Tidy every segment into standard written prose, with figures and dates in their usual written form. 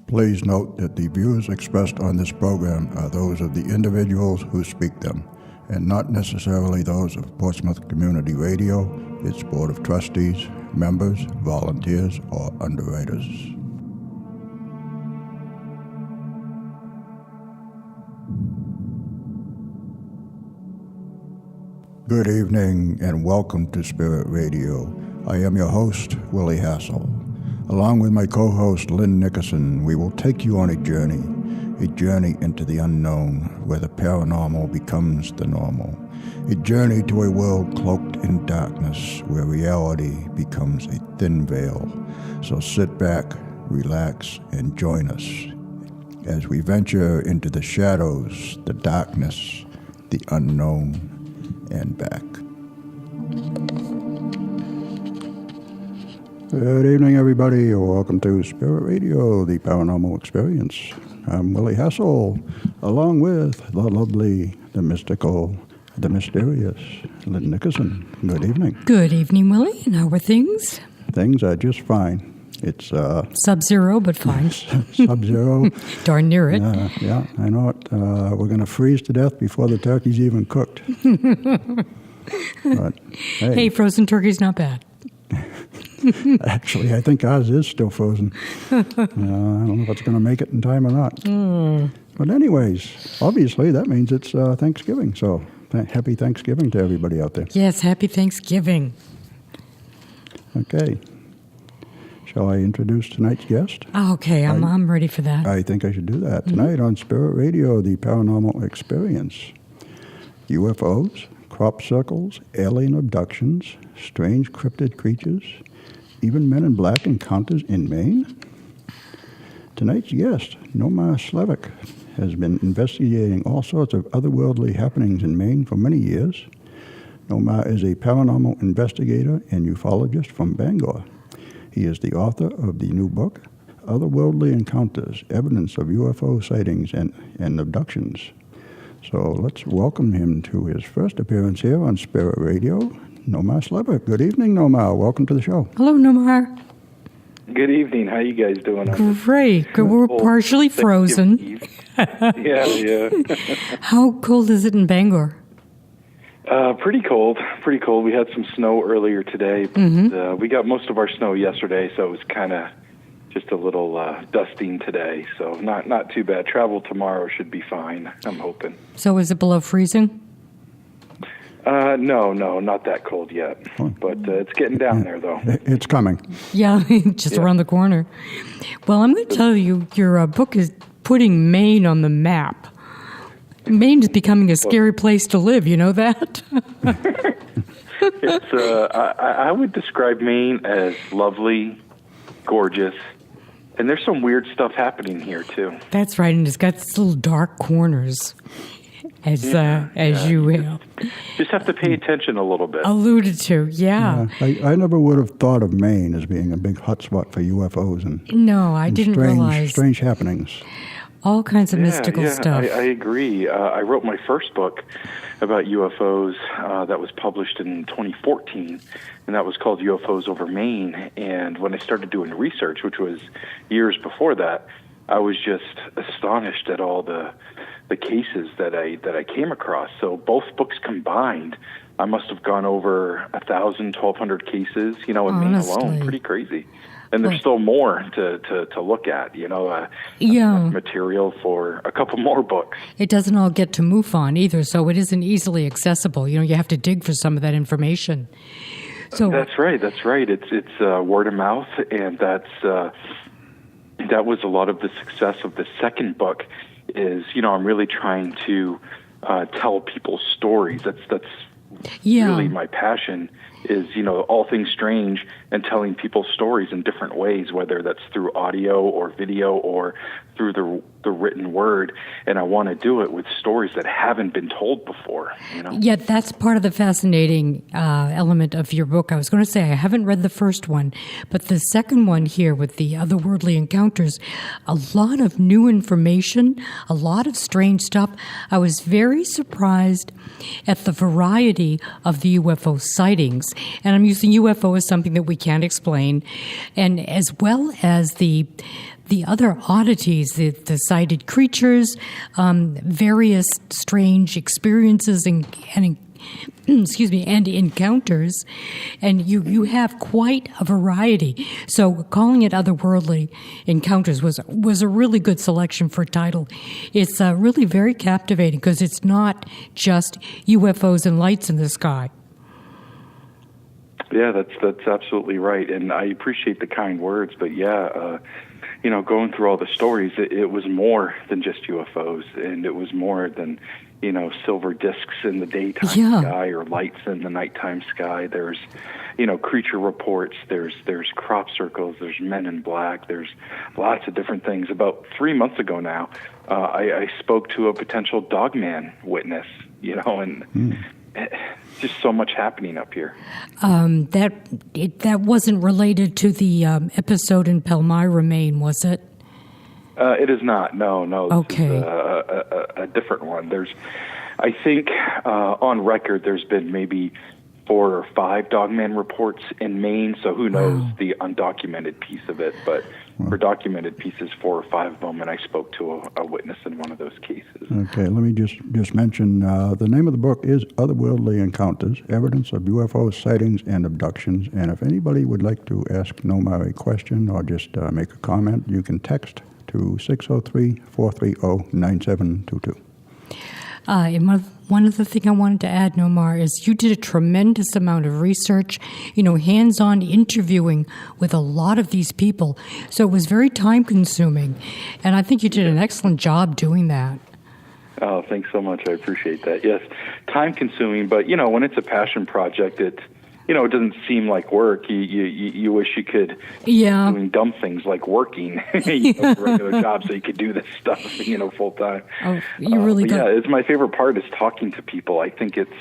Please note that the views expressed on this program are those of the individuals who speak them, and not necessarily those of Portsmouth Community Radio, its Board of Trustees, members, volunteers, or underwriters. Good evening and welcome to Spirit Radio. I am your host, Willie Hassel. Along with my co-host, Lynn Nickerson, we will take you on a journey into the unknown, where the paranormal becomes the normal, a journey to a world cloaked in darkness, where reality becomes a thin veil. So sit back, relax, and join us as we venture into the shadows, the darkness, the unknown, and back. Good evening, everybody. Welcome to Spirit Radio, the Paranormal Experience. I'm Willie Hassel, along with the lovely, the mystical, the mysterious Lynn Nickerson. Good evening. Good evening, Willie. And how are things? Things are just fine. It's Sub-zero, but fine. Sub-zero. Darn near it. Yeah, I know it. We're going to freeze to death before the turkey's even cooked. But, hey, frozen turkey's not bad. Actually, I think ours is still frozen. I don't know if it's going to make it in time or not. But anyways, obviously that means it's Thanksgiving. So happy Thanksgiving to everybody out there. Yes, happy Thanksgiving. Okay. Shall I introduce tonight's guest? Okay, I'm ready for that. I think I should do that. Tonight on Spirit Radio, the Paranormal Experience. UFOs, crop circles, alien abductions, strange cryptid creatures, even men in black encounters in Maine. Tonight's guest, Nomar Slevik, has been investigating all sorts of otherworldly happenings in Maine for many years. Nomar is a paranormal investigator and ufologist from Bangor. He is the author of the new book, Otherworldly Encounters, Evidence of UFO Sightings and Abductions. So let's welcome him to his first appearance here on Spirit Radio, Nomar Slevik. Good evening, Nomar. Welcome to the show. Hello, Nomar. Good evening. How you guys doing? Great. We're partially frozen. Yeah. How cold is it in Bangor? Pretty cold. We had some snow earlier today, but we got most of our snow yesterday, so it was kind of just a little dusting today. So not too bad. Travel tomorrow should be fine, I'm hoping. So is it below freezing? No, not that cold yet. But it's getting down there, though. It's coming. Yeah, just around the corner. Well, I'm going to tell you, your book is putting Maine on the map. Maine is becoming a scary place to live. You know that? It's. I would describe Maine as lovely, gorgeous, and there's some weird stuff happening here too. That's right, and it's got these little dark corners, as you just have to pay attention a little bit. Alluded to, yeah. I never would have thought of Maine as being a big hotspot for UFOs and didn't realize strange happenings. All kinds of mystical stuff. I agree. I wrote my first book about UFOs that was published in 2014, and that was called UFOs Over Maine. And when I started doing research, which was years before that, I was just astonished at all the cases that I came across. So both books combined, I must have gone over 1,000, 1,200 cases, in Maine alone. Pretty crazy. And there's still more to look at, material for a couple more books. It doesn't all get to MUFON either, so it isn't easily accessible. You have to dig for some of that information. So That's right. It's word of mouth, and that was a lot of the success of the second book. Is I'm really trying to tell people stories. That's really my passion. Is all things strange and telling people stories in different ways, whether that's through audio or video or through the written word. And I want to do it with stories that haven't been told before. Yeah, that's part of the fascinating element of your book. I was going to say I haven't read the first one, but the second one here with the Otherworldly Encounters, a lot of new information, a lot of strange stuff. I was very surprised at the variety of the UFO sightings. And I'm using UFO as something that we can't explain, and as well as the other oddities, the sighted creatures, various strange experiences and encounters, and you have quite a variety. So calling it Otherworldly Encounters was a really good selection for a title. It's really very captivating because it's not just UFOs and lights in the sky. Yeah, that's absolutely right, and I appreciate the kind words. But going through all the stories, it was more than just UFOs, and it was more than silver discs in the daytime sky or lights in the nighttime sky. There's creature reports. There's crop circles. There's men in black. There's lots of different things. About 3 months ago now, I spoke to a potential dogman witness. And. Just so much happening up here. That wasn't related to the episode in Palmyra, Maine, was it? It is not. No. Okay. This is a different one. I think on record, there's been maybe 4 or 5 dogman reports in Maine. So who knows the undocumented piece of it? But for documented pieces, 4 or 5 of them, and I spoke to a witness in one of those cases. Okay, let me just mention the name of the book is Otherworldly Encounters, Evidence of UFO Sightings and Abductions. And if anybody would like to ask Nomar a question or just make a comment, you can text to 603-430-9722. And one other thing I wanted to add, Nomar, is you did a tremendous amount of research, hands-on interviewing with a lot of these people. So it was very time-consuming, and I think you did an excellent job doing that. Oh, thanks so much. I appreciate that. Yes, time-consuming, but, when it's a passion project, it doesn't seem like work. You wish you could be doing dumb things like working, regular jobs, so you could do this stuff, full time. Oh, you really got. Yeah, it's my favorite part is talking to people. I think it's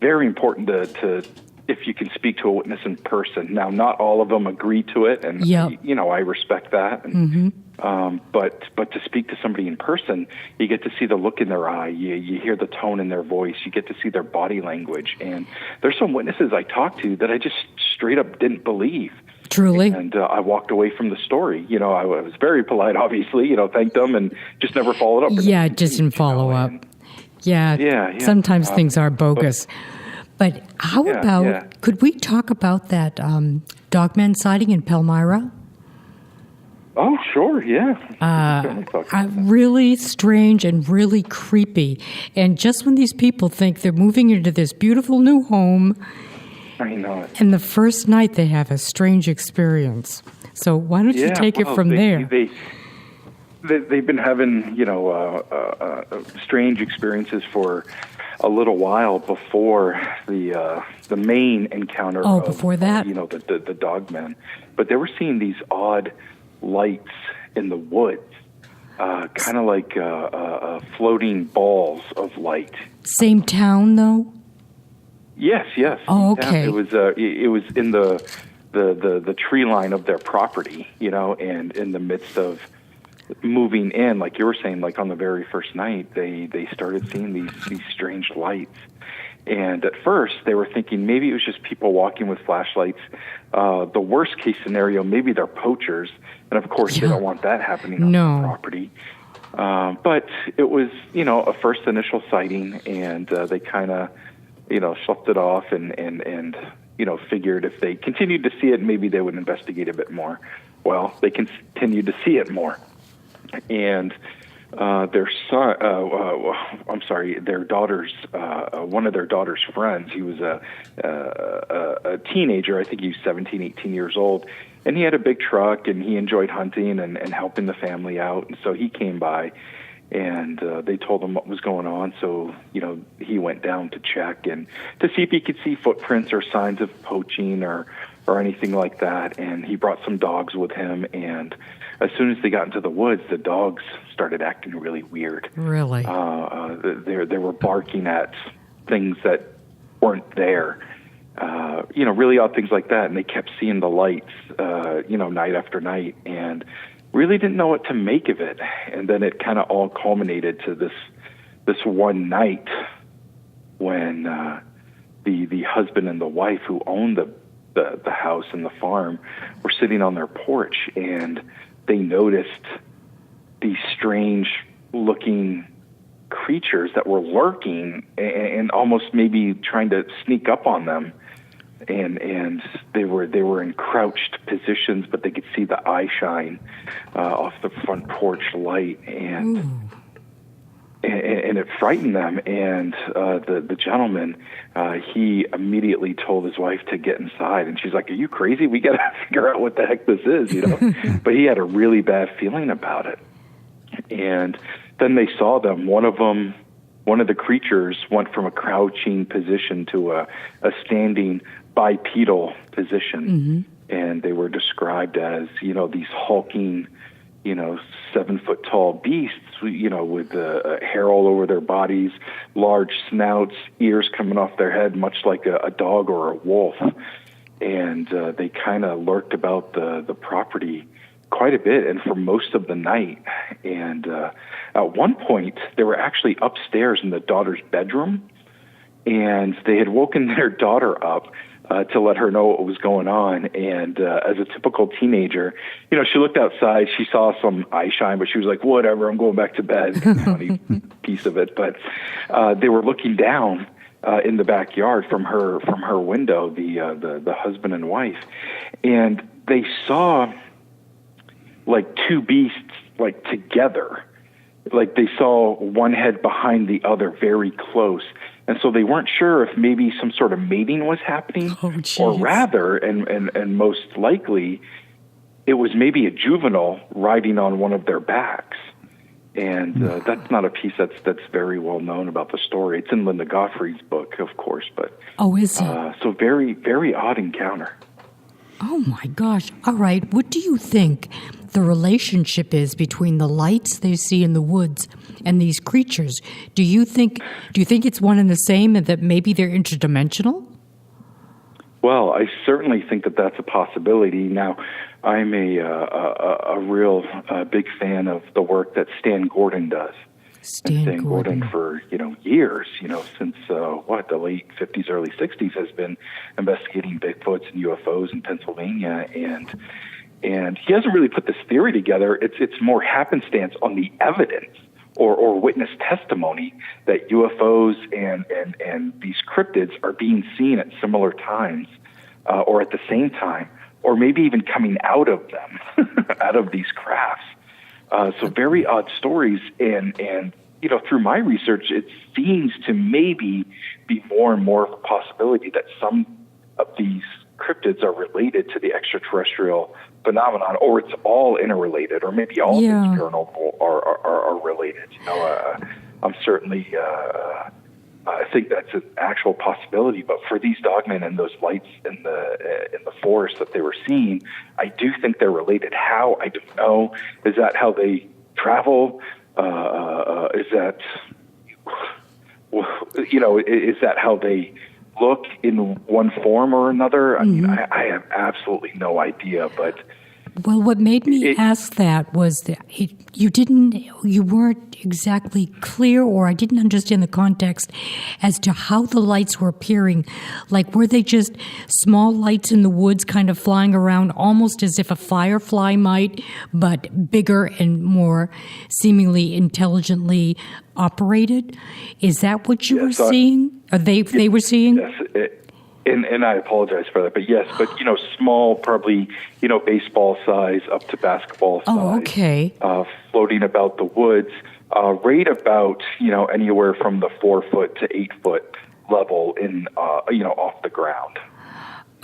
very important to if you can speak to a witness in person. Now, not all of them agree to it, and I respect that. And, but to speak to somebody in person, you get to see the look in their eye. You hear the tone in their voice. You get to see their body language. And there's some witnesses I talked to that I just straight up didn't believe. Truly. And I walked away from the story. I was very polite, obviously, thanked them and just never followed up. Yeah, just didn't follow up. Yeah. Sometimes things are bogus. But how about, could we talk about that dogman sighting in Palmyra? Oh, sure, yeah. Really strange and really creepy. And just when these people think they're moving into this beautiful new home, I know it. And the first night they have a strange experience. So why don't you take it from there? They've been having, strange experiences for a little while before the main encounter. Before that, the dogmen. But they were seeing these odd lights in the woods, kind of like floating balls of light. Same town, though. Yes. Oh, okay. It was in the tree line of their property, and in the midst of moving in, like you were saying, like on the very first night, they started seeing these strange lights. And at first, they were thinking maybe it was just people walking with flashlights. The worst case scenario, maybe they're poachers, and of course, they don't want that happening on their property. But it was, a first initial sighting, and they kind of, sloughed it off and figured if they continued to see it, maybe they would investigate a bit more. Well, they continued to see it more. And their son, I'm sorry, their daughter's, one of their daughter's friends. He was a teenager. I think he was 17, 18 years old. And he had a big truck, and he enjoyed hunting and helping the family out. And so he came by, and they told him what was going on. So, he went down to check and to see if he could see footprints or signs of poaching or anything like that. And he brought some dogs with him, and as soon as they got into the woods, the dogs started acting really weird. Really? They were barking at things that weren't there. Really odd things like that. And they kept seeing the lights, night after night, and really didn't know what to make of it. And then it kind of all culminated to this one night when the husband and the wife who owned the house and the farm were sitting on their porch, and they noticed these strange-looking creatures that were lurking and almost maybe trying to sneak up on them. And they were in crouched positions, but they could see the eye shine off the front porch light, and it frightened them. And the gentleman, he immediately told his wife to get inside, and she's like, "Are you crazy? We got to figure out what the heck this is," But he had a really bad feeling about it. And then they saw them. One of the creatures went from a crouching position to a standing bipedal position, and they were described as, these hulking, 7-foot tall beasts, with hair all over their bodies, large snouts, ears coming off their head, much like a dog or a wolf. And they kind of lurked about the property quite a bit, and for most of the night. And at one point, they were actually upstairs in the daughter's bedroom, and they had woken their daughter up to let her know what was going on. And as a typical teenager, she looked outside, she saw some eye shine, but she was like, "Whatever, I'm going back to bed." Funny piece of it. But they were looking down in the backyard from her window, the husband and wife, and they saw like two beasts like together. Like they saw one head behind the other very close. And so they weren't sure if maybe some sort of mating was happening, or rather, and most likely, it was maybe a juvenile riding on one of their backs. And that's not a piece that's very well known about the story. It's in Linda Gottfried's book, of course. But is it? So very, very odd encounter. Oh my gosh. All right. What do you think the relationship is between the lights they see in the woods and these creatures? Do you think it's one and the same, and that maybe they're interdimensional? Well, I certainly think that that's a possibility. Now, I'm a real big fan of the work that Stan Gordon does. Stan Gordon for years, since the late 50s, early 60s, has been investigating Bigfoots and UFOs in Pennsylvania, and he hasn't really put this theory together. It's more happenstance on the evidence or witness testimony that UFOs and these cryptids are being seen at similar times, or at the same time, or maybe even coming out of them, out of these crafts. So very odd stories, and through my research, it seems to maybe be more and more of a possibility that some of these cryptids are related to the extraterrestrial phenomenon, or it's all interrelated, or maybe all things paranormal are related. I'm certainly I think that's an actual possibility. But for these dogmen and those lights in the forest that they were seeing, I do think they're related. How? I don't know. Is that how they travel? Is that is that how they look in one form or another? I mean, I have absolutely no idea. But well, what made me ask that was that you weren't exactly clear, or I didn't understand the context as to how the lights were appearing. Like, were they just small lights in the woods kind of flying around, almost as if a firefly might, but bigger and more seemingly intelligently operated? Is that what you were seeing? Or they were seeing? Yes, and I apologize for that, but yes, but small, probably baseball size up to basketball size. Oh, okay. Floating about the woods. Right about, anywhere from the 4 foot to 8 foot level in, off the ground.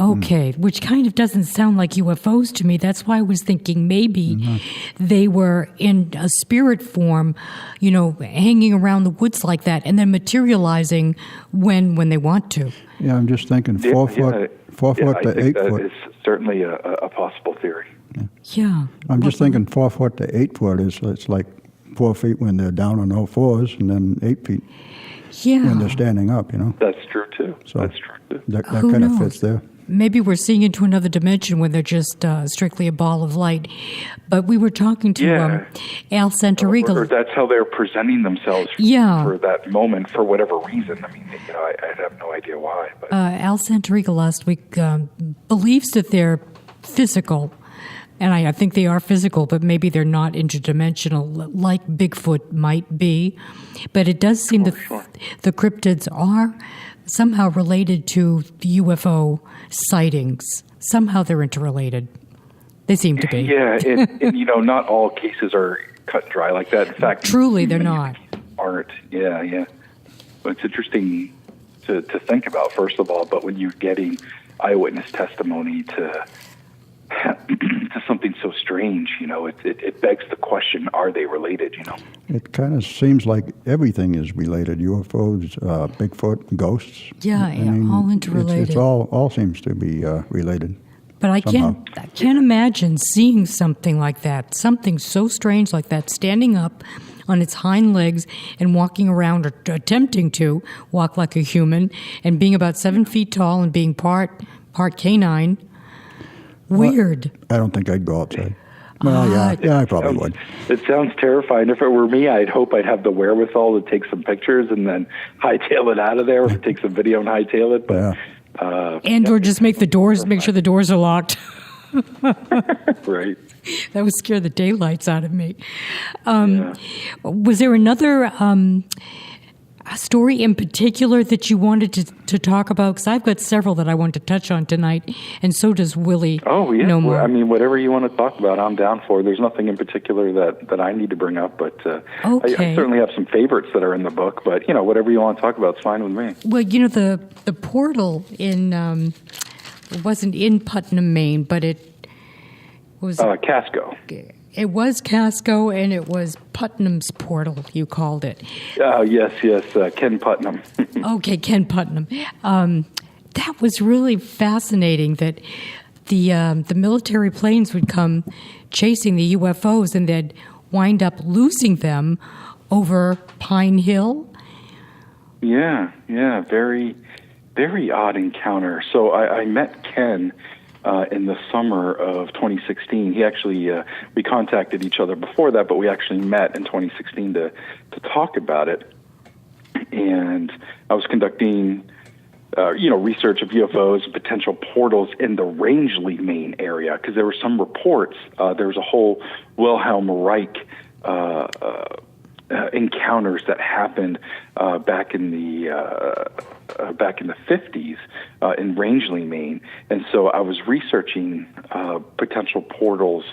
Okay, which kind of doesn't sound like UFOs to me. That's why I was thinking maybe they were in a spirit form, hanging around the woods like that and then materializing when they want to. Yeah, I'm just thinking 4 foot to 8 foot. That is certainly a possible theory. Yeah. I'm just thinking 4 foot to 8 foot it's like 4 feet when they're down on all fours, and then 8 feet when they're standing up. That's true too. So that's true too. That kind of fits there. Maybe we're seeing into another dimension when they're just strictly a ball of light. But we were talking to Al Santoriga. Or that's how they're presenting themselves for that moment, for whatever reason. I mean, I have no idea why. But. Al Santoriga last week believes that they're physical. And I think they are physical, but maybe they're not interdimensional like Bigfoot might be. But it does seem that the cryptids are somehow related to UFO sightings. Somehow they're interrelated. They seem to be. Yeah, and not all cases are cut and dry like that. In fact, truly, they're not. Aren't. Yeah. But it's interesting to think about, first of all, but when you're getting eyewitness testimony to something so strange, it begs the question, are they related, It kind of seems like everything is related. UFOs, Bigfoot, ghosts. Yeah, all interrelated. It's all seems to be related. But I can't imagine seeing something like that, something so strange like that, standing up on its hind legs and walking around, or attempting to walk like a human, and being about 7 feet tall and being part canine. Weird. Well, I don't think I'd go outside. Well, I probably would. It sounds terrifying. If it were me, I'd hope I'd have the wherewithal to take some pictures and then hightail it out of there, or take some video and hightail it. But, or just make sure the doors are locked. Right. That would scare the daylights out of me. Was there another story in particular that you wanted to talk about? Because I've got several that I want to touch on tonight, and so does Willie. Oh, yeah. No more. I mean, whatever you want to talk about, I'm down for. There's nothing in particular that I need to bring up, but I certainly have some favorites that are in the book, but, whatever you want to talk about is fine with me. Well, the portal in, it wasn't in Putnam, Maine, but it was... Casco. It was Casco, and it was Putnam's portal, you called it. Yes, Ken Putnam. Okay, Ken Putnam. That was really fascinating that the military planes would come chasing the UFOs, and they'd wind up losing them over Pine Hill. Yeah, very, very odd encounter. So I met Ken in the summer of 2016. He actually, we contacted each other before that, but we actually met in 2016 to talk about it. And I was conducting, research of UFOs and potential portals in the Rangeley, Maine area, because there were some reports. There was a whole Wilhelm Reich encounters that happened back in the 50s in Rangeley, Maine, and so I was researching potential portals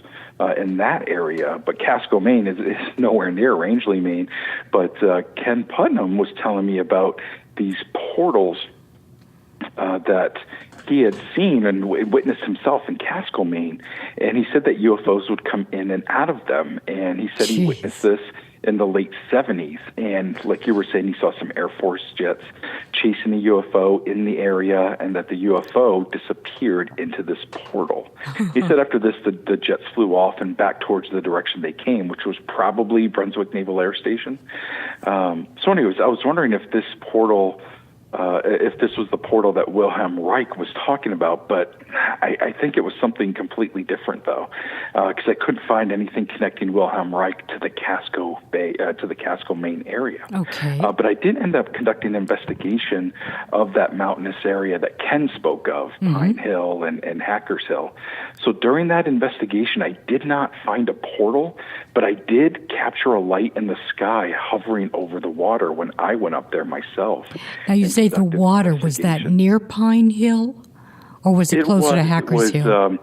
in that area. But Casco, Maine is nowhere near Rangeley, Maine. But Ken Putnam was telling me about these portals that he had seen and witnessed himself in Casco, Maine, and he said that UFOs would come in and out of them, and he said he witnessed this in the late 70s, and like you were saying, he saw some Air Force jets chasing a UFO in the area, and that the UFO disappeared into this portal. He said after this, the jets flew off and back towards the direction they came, which was probably Brunswick Naval Air Station. So anyways, I was wondering if this portal... if this was the portal that Wilhelm Reich was talking about, but I think it was something completely different, though, because I couldn't find anything connecting Wilhelm Reich to the Casco Maine area. Okay. But I did end up conducting an investigation of that mountainous area that Ken spoke of, Pine Hill and Hackers Hill. So during that investigation, I did not find a portal, but I did capture a light in the sky hovering over the water when I went up there myself. Now you say the water, was that near Pine Hill, or was it closer to Hackers Hill?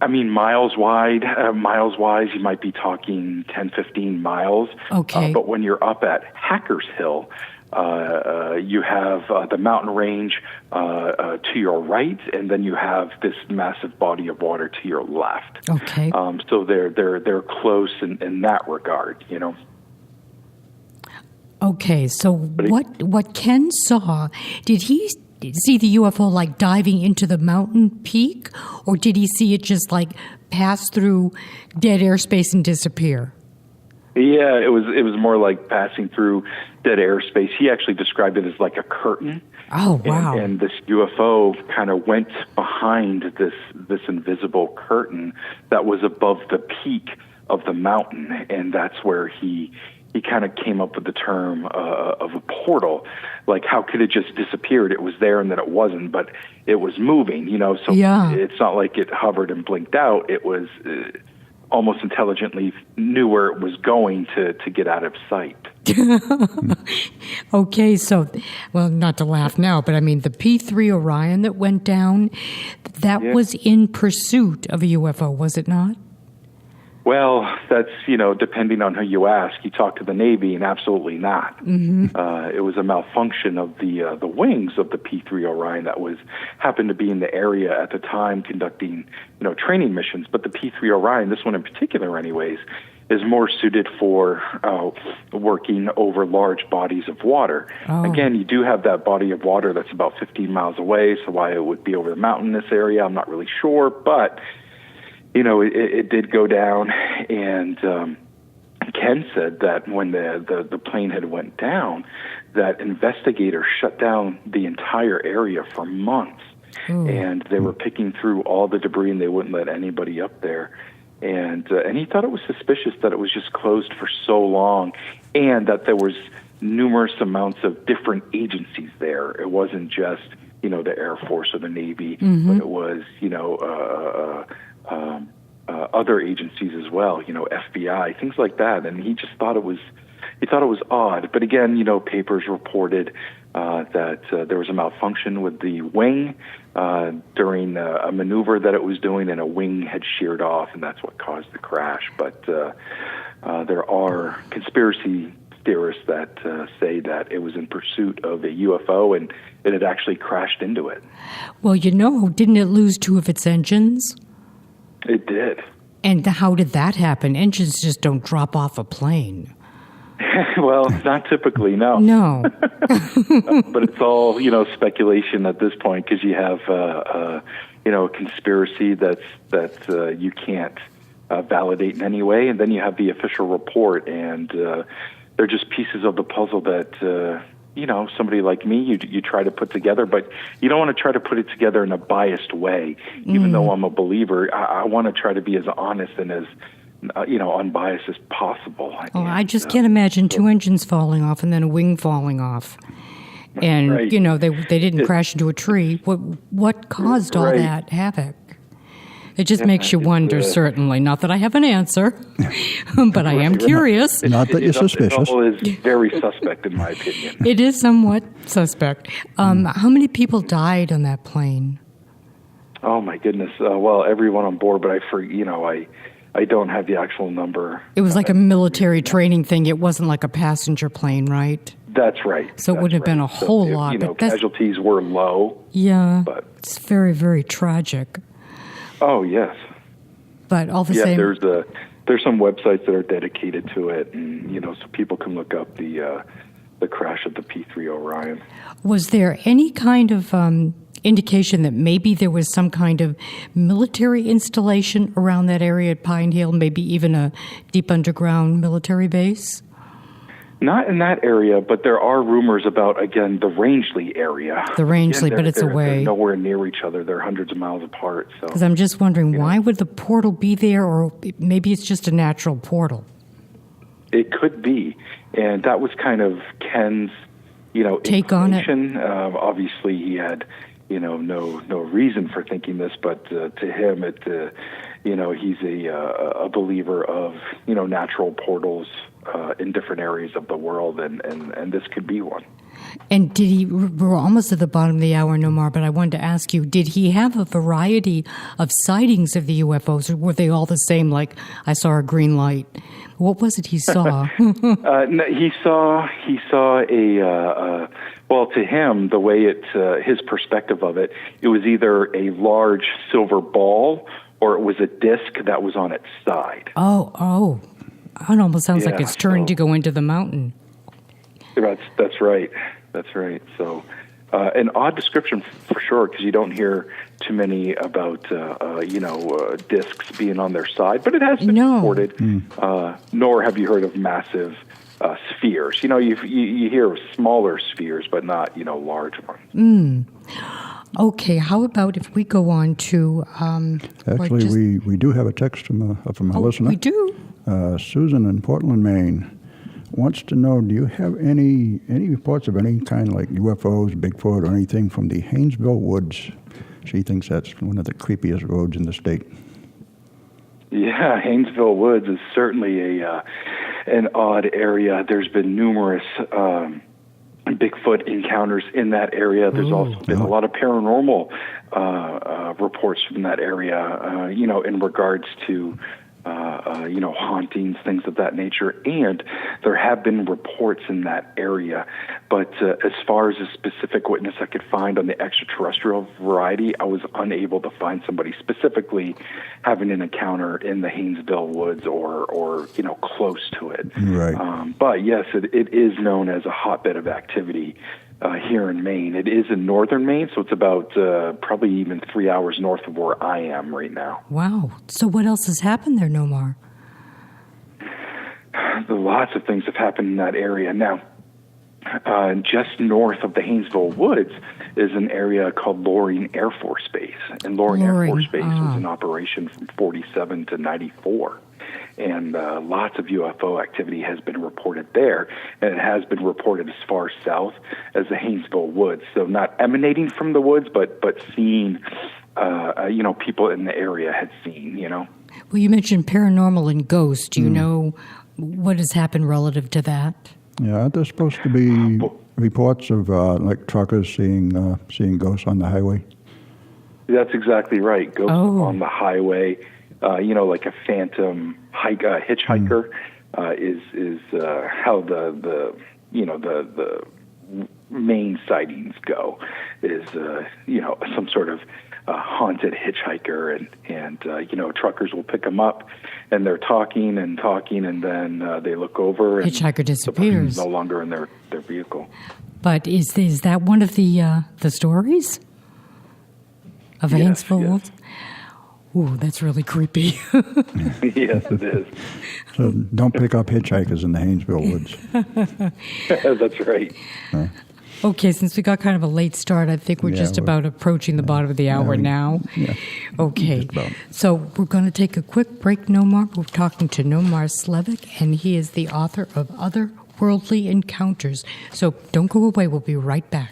I mean, miles wide, miles-wise, you might be talking 10, 15 miles. Okay. But when you're up at Hackers Hill, you have the mountain range to your right, and then you have this massive body of water to your left. Okay. So they're close in that regard, you know. Okay, so what Ken saw, did he see the UFO like diving into the mountain peak, or did he see it just like pass through dead airspace and disappear? Yeah, it was more like passing through dead airspace. He actually described it as like a curtain. Oh, wow. And this UFO kind of went behind this invisible curtain that was above the peak of the mountain, and that's where he kind of came up with the term of a portal. Like, how could it just disappeared? It was there and then it wasn't, but it was moving, you know, so yeah. It's not like it hovered and blinked out. It was almost intelligently knew where it was going to get out of sight. Okay, so, well, not to laugh now, but I mean, the P3 Orion that went down, that was in pursuit of a UFO, was it not? Well, that's, you know, depending on who you ask. You talk to the Navy, and absolutely not. Mm-hmm. It was a malfunction of the wings of the P3 Orion that happened to be in the area at the time conducting, you know, training missions. But the P3 Orion, this one in particular anyways, is more suited for working over large bodies of water. Oh. Again, you do have that body of water that's about 15 miles away, so why it would be over the mountainous area, I'm not really sure, but you know, it did go down, and Ken said that when the plane had went down, that investigators shut down the entire area for months, and they were picking through all the debris, and they wouldn't let anybody up there. And he thought it was suspicious that it was just closed for so long, and that there was numerous amounts of different agencies there. It wasn't just, you know, the Air Force or the Navy, but it was, you know, other agencies as well, you know, FBI, things like that. And he just thought it was odd. But again, you know, papers reported that there was a malfunction with the wing during a maneuver that it was doing, and a wing had sheared off, and that's what caused the crash. But there are conspiracy theorists that say that it was in pursuit of a UFO, and it had actually crashed into it. Well, you know, didn't it lose 2 of its engines? It did. And how did that happen? Engines just don't drop off a plane. Well, not typically, no. No. But it's all, you know, speculation at this point, because you have, you know, a conspiracy that you can't validate in any way, and then you have the official report, and they're just pieces of the puzzle that, you know, somebody like me, you try to put together, but you don't want to try to put it together in a biased way. Even though I'm a believer, I want to try to be as honest and as, you know, unbiased as possible. Oh, I just can't imagine 2 engines falling off and then a wing falling off. And, right. You know, they didn't crash into a tree. What caused all that havoc? It just makes you wonder, certainly. Not that I have an answer, but I am curious. Not that you're suspicious. It all is very suspect, in my opinion. It is somewhat suspect. How many people died on that plane? Oh, my goodness. Well, everyone on board, but I don't have the actual number. It was like a military training thing. It wasn't like a passenger plane, right? That's right. So it wouldn't have been a whole lot. You know, casualties were low. Yeah, but it's very, very tragic. Oh, yes. But all the same... there's some websites that are dedicated to it, and, you know, so people can look up the crash of the P3 Orion. Was there any kind of indication that maybe there was some kind of military installation around that area at Pine Hill, maybe even a deep underground military base? Not in that area, but there are rumors about, again, the Rangeley area. The Rangeley, but it's away. They're nowhere near each other. They're hundreds of miles apart. Because I'm just wondering, why would the portal be there, or maybe it's just a natural portal? It could be. And that was kind of Ken's, you know, take on it. Obviously, he had, you know, no reason for thinking this, but to him, you know, he's a believer of, you know, natural portals in different areas of the world, and this could be one. And did he, we're almost at the bottom of the hour, Nomar, but I wanted to ask you, did he have a variety of sightings of the UFOs, or were they all the same, like, I saw a green light? What was it he saw? No, he saw well, to him, the way his perspective of it, it was either a large silver ball or it was a disc that was on its side. Oh. It almost sounds like it's turning to go into the mountain. That's right. That's right. So, an odd description for sure, because you don't hear too many about, discs being on their side, but it has been reported. Nor have you heard of massive spheres. You hear of smaller spheres, but not, large ones. Okay, how about if we go on to... Actually, we do have a text from a listener. We do? Susan in Portland, Maine, wants to know, do you have any reports of any kind, like UFOs, Bigfoot, or anything from the Haynesville Woods? She thinks that's one of the creepiest roads in the state. Yeah, Haynesville Woods is certainly an odd area. There's been numerous Bigfoot encounters in that area. There's also been a lot of paranormal reports from that area, in regards to hauntings, things of that nature. And there have been reports in that area. But as far as a specific witness I could find on the extraterrestrial variety, I was unable to find somebody specifically having an encounter in the Haynesville Woods or close to it. Right. But yes, it is known as a hotbed of activity here in Maine. It is in northern Maine, so it's about probably even 3 hours north of where I am right now. Wow. So what else has happened there, Nomar? Lots of things have happened in that area. Now, just north of the Haynesville Woods is an area called Loring Air Force Base. And Loring Air Force Base was in operation from 47 to 94. And lots of UFO activity has been reported there, and it has been reported as far south as the Haynesville Woods. So not emanating from the woods, but seeing, people in the area had seen, Well, you mentioned paranormal and ghosts. Do you know what has happened relative to that? Yeah, aren't there supposed to be reports of like truckers seeing ghosts on the highway? That's exactly right. Ghosts on the highway. Like a phantom hitchhiker is how the main sightings go. Is some sort of haunted hitchhiker, and truckers will pick them up, and they're talking, and then they look over, and hitchhiker disappears. No longer in their vehicle. But is that one of the stories of Haynesville Woods? Ooh, that's really creepy. Yes, it is. So don't pick up hitchhikers in the Haynesville Woods. That's right. Okay, since we got kind of a late start, I think we're just about approaching the bottom of the hour now. Yeah. Okay, so we're going to take a quick break, Nomar. We're talking to Nomar Slevik, and he is the author of Otherworldly Encounters. So don't go away. We'll be right back.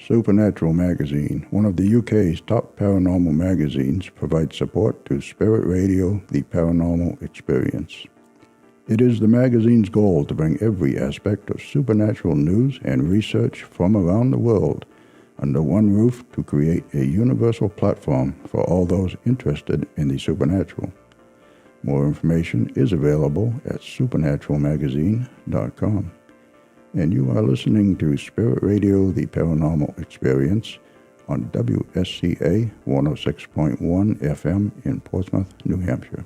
Supernatural Magazine, one of the UK's top paranormal magazines, provides support to Spirit Radio, the Paranormal Experience. It is the magazine's goal to bring every aspect of supernatural news and research from around the world under one roof to create a universal platform for all those interested in the supernatural. More information is available at supernaturalmagazine.com. And you are listening to Spirit Radio, the Paranormal Experience, on WSCA 106.1 FM in Portsmouth, New Hampshire.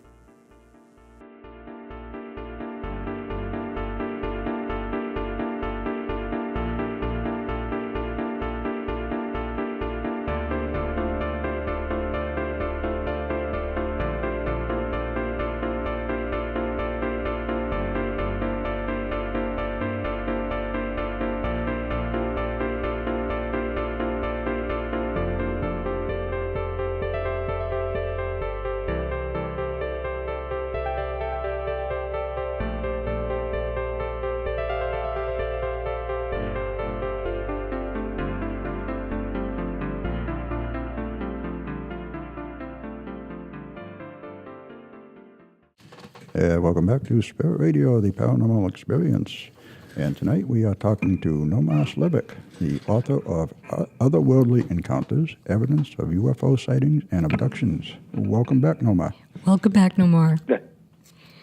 Welcome back to Spirit Radio, the Paranormal Experience. And tonight we are talking to Nomar Slivik, the author of Otherworldly Encounters, Evidence of UFO Sightings and Abductions. Welcome back, Nomar. Welcome back, Nomar.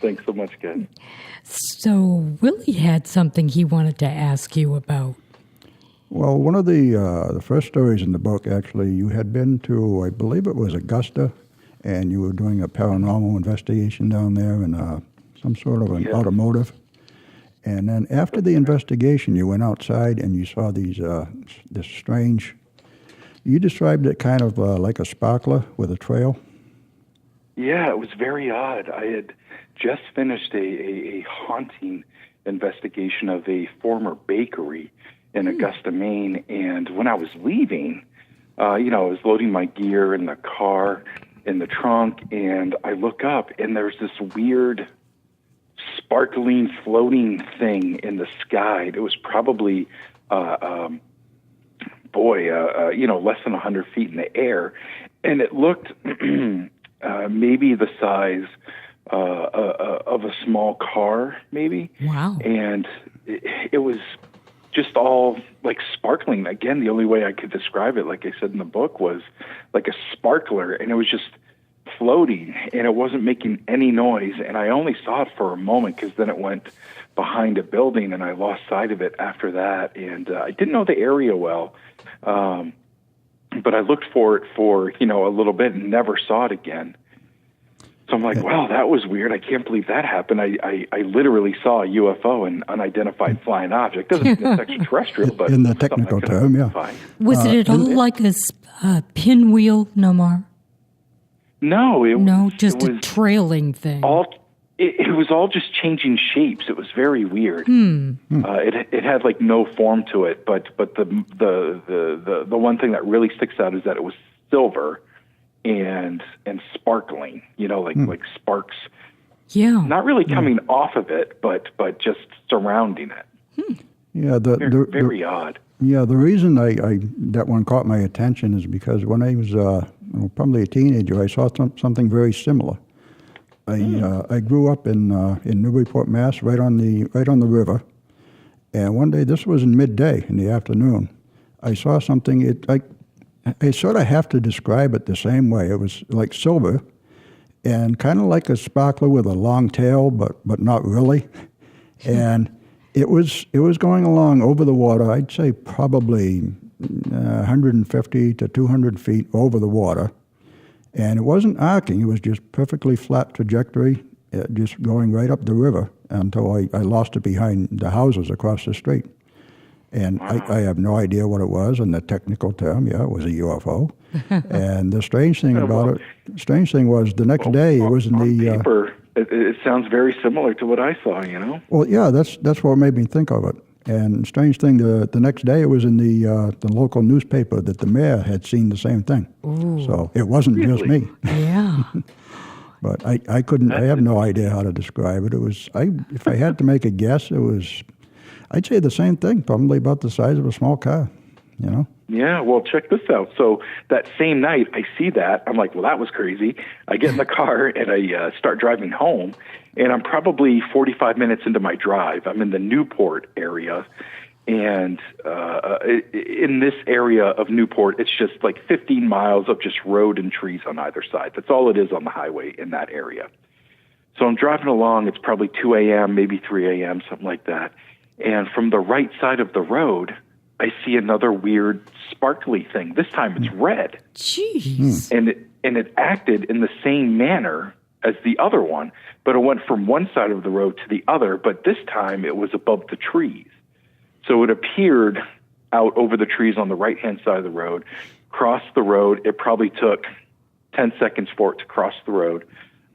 Thanks so much, guys. So Willie had something he wanted to ask you about. Well, one of the first stories in the book, actually, you had been to, I believe it was Augusta, and you were doing a paranormal investigation down there in some sort of an automotive. And then after the investigation, you went outside and you saw these this strange, you described it kind of like a sparkler with a trail. Yeah, it was very odd. I had just finished a haunting investigation of a former bakery in Augusta, Maine, and when I was leaving, I was loading my gear in the car, in the trunk, and I look up, and there's this weird sparkling, floating thing in the sky. It was probably, less than 100 feet in the air, and it looked maybe the size of a small car, maybe. Wow. And it was just all like sparkling. Again, the only way I could describe it, like I said in the book, was like a sparkler, and it was just floating, and it wasn't making any noise. And I only saw it for a moment because then it went behind a building, and I lost sight of it after that. And I didn't know the area well, but I looked for it for a little bit and never saw it again. So I'm like, wow, that was weird. I can't believe that happened. I literally saw a UFO, an unidentified flying object. Doesn't mean it's extraterrestrial, but in the technical term, yeah. Was it at all like a pinwheel, Nomar? No, it was a trailing thing. It was all just changing shapes. It was very weird. It had like no form to it, but the one thing that really sticks out is that it was silver and sparkling, like sparks. Yeah. Not really coming off of it, but just surrounding it. Yeah, very odd. Yeah, the reason that one caught my attention is because when I was probably a teenager, I saw something very similar. I grew up in Newburyport, Mass, right on the river, and one day, this was in midday in the afternoon, I saw something. I sort of have to describe it the same way. It was like silver, and kind of like a sparkler with a long tail, but not really, and it was going along over the water. I'd say probably 150 to 200 feet over the water. And it wasn't arcing. It was just perfectly flat trajectory, just going right up the river until I lost it behind the houses across the street. And wow. I have no idea what it was in the technical term. Yeah, it was a UFO. And the strange thing was the next day it was in the... paper, it sounds very similar to what I saw, Well, yeah, that's what made me think of it. And strange thing, the next day it was in the local newspaper that the mayor had seen the same thing. Ooh. So it wasn't just me. Yeah. But I couldn't. I have no idea how to describe it. It was. If I had to make a guess, it was. I'd say the same thing, probably about the size of a small car. Yeah, well, check this out. So that same night, I see that. I'm like, well, that was crazy. I get in the car and I start driving home, and I'm probably 45 minutes into my drive. I'm in the Newport area, and in this area of Newport, it's just like 15 miles of just road and trees on either side. That's all it is on the highway in that area. So I'm driving along. It's probably 2 a.m., maybe 3 a.m., something like that. And from the right side of the road, I see another weird sparkly thing. This time it's red. Jeez. And it acted in the same manner as the other one, but it went from one side of the road to the other, but this time it was above the trees. So it appeared out over the trees on the right-hand side of the road, crossed the road. It probably took 10 seconds for it to cross the road,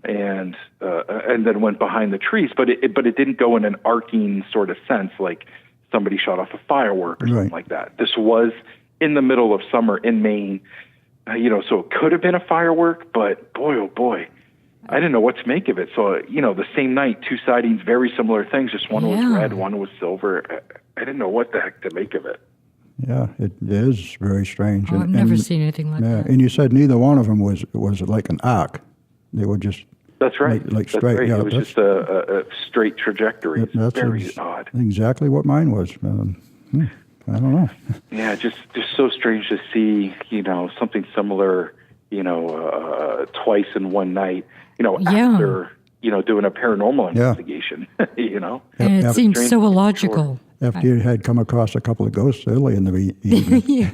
and then went behind the trees, but it didn't go in an arcing sort of sense like somebody shot off a firework or something like that. This was in the middle of summer in Maine, so it could have been a firework, but boy, oh boy, I didn't know what to make of it. So, the same night, two sightings, very similar things, just one was red, one was silver. I didn't know what the heck to make of it. Yeah, it is very strange. I've never seen anything like that. And you said neither one of them was like an arc. They were just... That's right. Like That's straight. right. Yeah, It was just a straight trajectory. It's that's very odd. exactly what mine was. I don't know. Yeah, just so strange to see, something similar, twice in one night, after, doing a paranormal investigation, And it seems so illogical. After you had come across a couple of ghosts early in the evening. Yeah.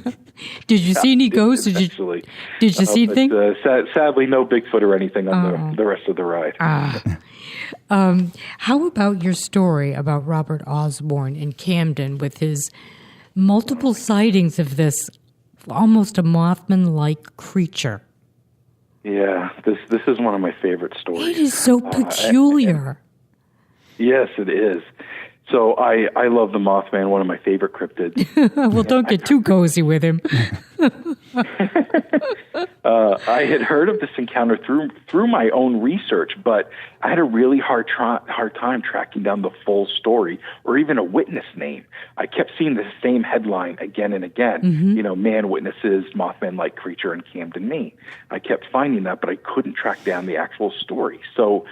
Did you see any ghosts? Did you see anything? Sadly, no Bigfoot or anything on the rest of the ride. How about your story about Robert Osborne in Camden with his multiple sightings of this almost a Mothman-like creature? Yeah, this is one of my favorite stories. It is so peculiar. Yes, it is. So I love the Mothman, one of my favorite cryptids. Well, don't get too cozy with him. I had heard of this encounter through my own research, but I had a really hard time tracking down the full story or even a witness name. I kept seeing the same headline again and again. Mm-hmm. Man witnesses Mothman-like creature in Camden, Maine. I kept finding that, but I couldn't track down the actual story. So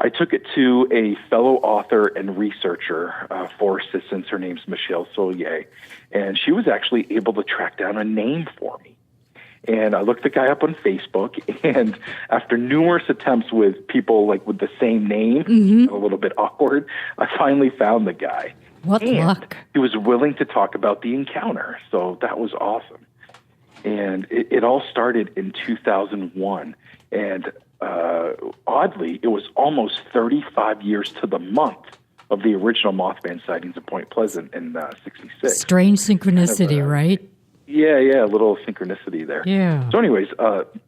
I took it to a fellow author and researcher for assistance. Her name's Michelle Solier, and she was actually able to track down a name for me. And I looked the guy up on Facebook, and after numerous attempts with people like with the same name, a little bit awkward, I finally found the guy. What luck. He was willing to talk about the encounter, so that was awesome. And it all started in 2001, and oddly, it was almost 35 years to the month of the original Mothman sightings at Point Pleasant in 66. Strange synchronicity, right? Yeah, a little synchronicity there. Yeah. So anyways,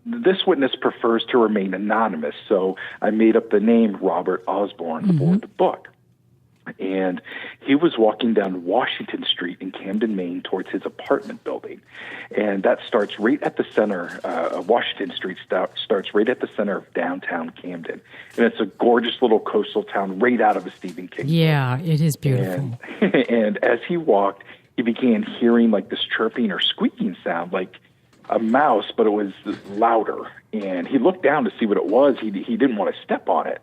this witness prefers to remain anonymous, so I made up the name Robert Osborne for the book. And he was walking down Washington Street in Camden, Maine, towards his apartment building. And that starts right at the center. Washington Street starts right at the center of downtown Camden. And it's a gorgeous little coastal town right out of a Stephen King book. Yeah, it is beautiful. And as he walked, he began hearing like this chirping or squeaking sound, like a mouse, but it was louder. And he looked down to see what it was. He didn't want to step on it.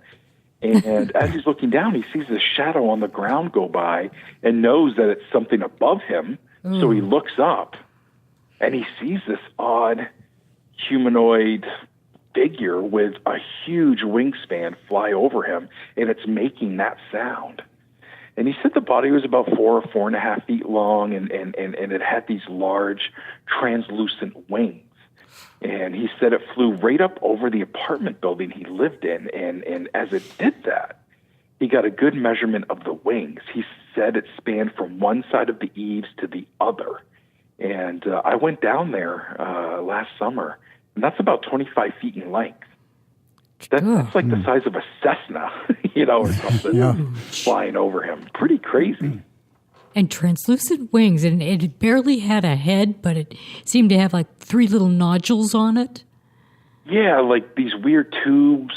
And as he's looking down, he sees this shadow on the ground go by and knows that it's something above him. So he looks up, and he sees this odd humanoid figure with a huge wingspan fly over him, and it's making that sound. And he said the body was about 4 or 4.5 feet long, and it had these large, translucent wings. And he said it flew right up over the apartment building he lived in. And as it did that, he got a good measurement of the wings. He said it spanned from one side of the eaves to the other. And I went down there last summer, and that's about 25 feet in length. That's like the size of a Cessna, or something flying over him. Pretty crazy. And translucent wings, and it barely had a head, but it seemed to have like 3 little nodules on it. Yeah, like these weird tubes,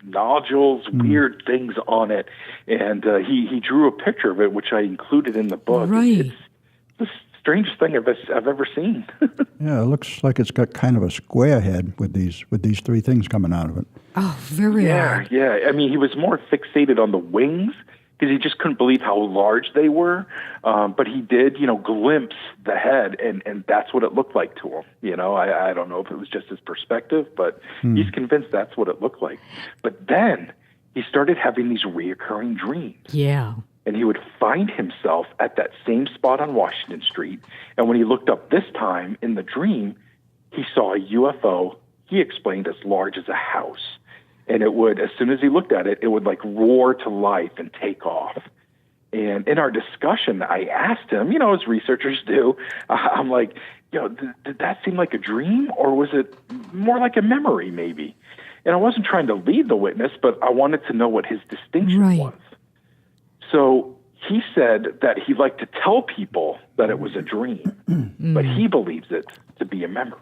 nodules, weird things on it. And he drew a picture of it, which I included in the book. Right. It's the strangest thing I've ever seen. Yeah, it looks like it's got kind of a square head with these 3 things coming out of it. Oh, very odd. Yeah. I mean, he was more fixated on the wings, because he just couldn't believe how large they were. But he did, glimpse the head, and that's what it looked like to him. I don't know if it was just his perspective, but he's convinced that's what it looked like. But then he started having these reoccurring dreams. Yeah. And he would find himself at that same spot on Washington Street. And when he looked up this time in the dream, he saw a UFO, he explained, as large as a house. And it would, as soon as he looked at it, it would like roar to life and take off. And in our discussion, I asked him, as researchers do, I'm like, did that seem like a dream, or was it more like a memory maybe? And I wasn't trying to lead the witness, but I wanted to know what his distinction was. So he said that he liked to tell people that it was a dream, but he believes it to be a memory.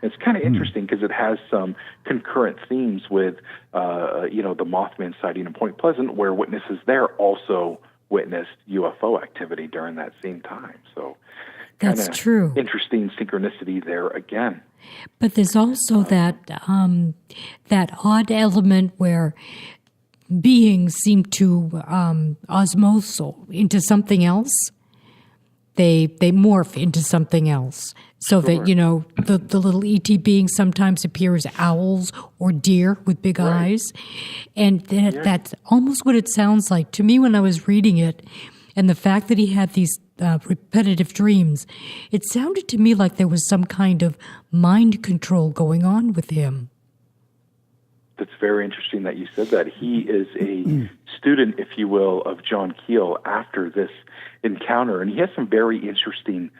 It's kind of interesting because it has some concurrent themes with, the Mothman sighting in Point Pleasant, where witnesses there also witnessed UFO activity during that same time. So That's true. Interesting synchronicity there again. But there's also that odd element where beings seem to osmose into something else. They morph into something else. So that, the little ET beings sometimes appear as owls or deer with big eyes. And that's almost what it sounds like to me when I was reading it. And the fact that he had these repetitive dreams, it sounded to me like there was some kind of mind control going on with him. That's very interesting that you said that. He is a student, if you will, of John Keel after this encounter, and he has some very interesting